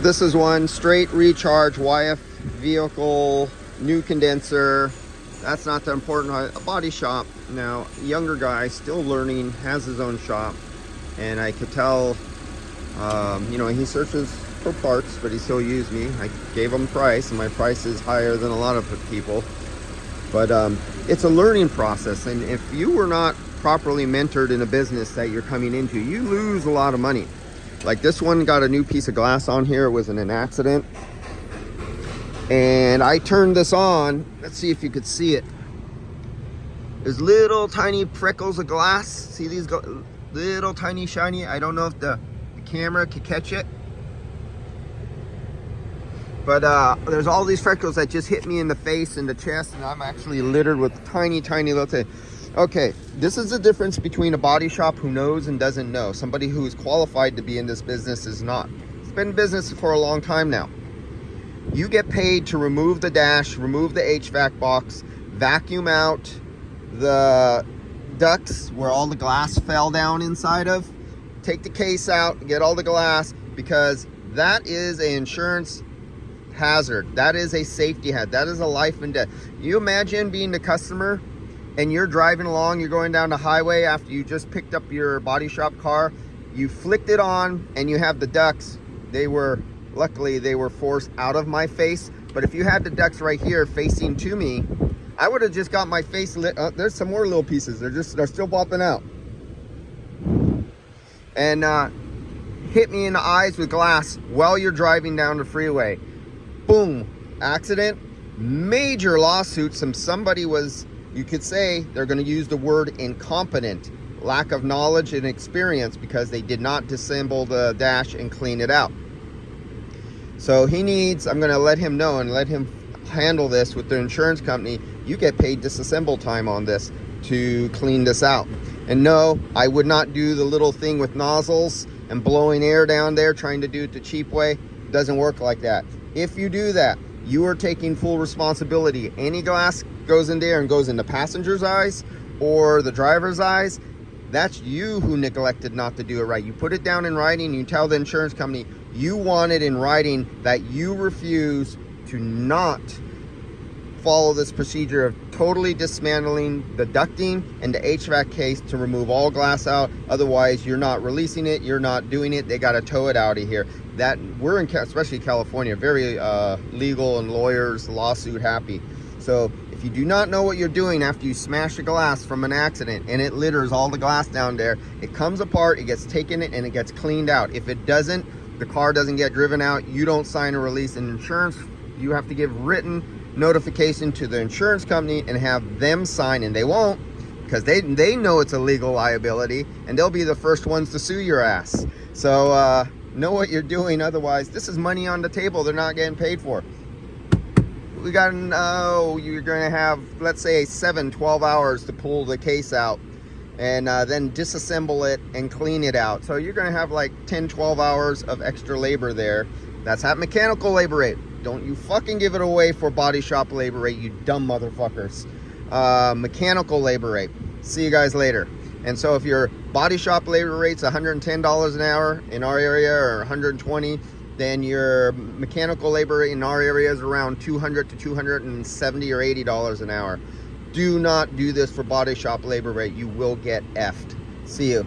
This is one straight recharge YF vehicle, new condenser. That's not the important. A body shop now, younger guy, still learning, has his own shop, and I could tell, you know, he searches for parts, but he still used me. I gave him price, and my price is higher than a lot of people. But it's a learning process, and if you were not properly mentored in a business that you're coming into, you lose a lot of money. Like this one got a new piece of glass on here. It was in an accident. And I turned this on. Let's see if you could see it. There's little tiny prickles of glass. See these little tiny shiny? I don't know if the camera could catch it. But there's all these freckles that just hit me in the face and the chest, and I'm actually littered with tiny, tiny little things. Okay, this is the difference between a body shop who knows and doesn't know. Somebody who is qualified to be in this business is not. It's been in business for a long time now. You get paid to remove the dash, remove the HVAC box, vacuum out the ducts where all the glass fell down inside of, take the case out, get all the glass, because that is an insurance hazard. That is a safety hazard. That is a life and death. You imagine being the customer and you're driving along, you're going down the highway after you just picked up your body shop car, you flicked it on and you have the ducts. Luckily they were forced out of my face, but if you had the ducts right here facing to me, I would have just got my face lit. There's some more little pieces. They're still popping out. And hit me in the eyes with glass while you're driving down the freeway. Boom, accident, major lawsuits. Somebody was, you could say, they're going to use the word incompetent, lack of knowledge and experience, because they did not disassemble the dash and clean it out. So he needs, I'm going to let him know and let him handle this with the insurance company. You get paid disassemble time on this to clean this out. And no, I would not do the little thing with nozzles and blowing air down there, trying to do it the cheap way. It doesn't work like that. If you do that, you are taking full responsibility. Any glass goes in there and goes in the passenger's eyes or the driver's eyes, that's you who neglected not to do it right. You put it down in writing, you tell the insurance company you want it in writing that you refuse to not follow this procedure of totally dismantling the ducting and the HVAC case to remove all glass out. Otherwise, you're not releasing it, you're not doing it, they got to tow it out of here. That we're in, especially California, very legal and lawyers lawsuit happy. So if you do not know what you're doing after you smash a glass from an accident and it litters all the glass down there, it comes apart, it gets taken and it gets cleaned out. If it doesn't, the car doesn't get driven out, you don't sign a release. And insurance, you have to give written notification to the insurance company and have them sign, and they won't, because they know it's a legal liability and they'll be the first ones to sue your ass. So know what you're doing, otherwise this is money on the table they're not getting paid for. We got you're gonna have, let's say, 12 hours to pull the case out and then disassemble it and clean it out. So you're gonna have like 10-12 hours of extra labor there. That's at mechanical labor rate. Don't you fucking give it away for body shop labor rate, you dumb motherfuckers. Mechanical labor rate. See you guys later. And so if your body shop labor rate's $110 an hour in our area, or $120, then your mechanical labor rate in our area is around $200 to $270 or $80 an hour. Do not do this for body shop labor rate. You will get effed. See you.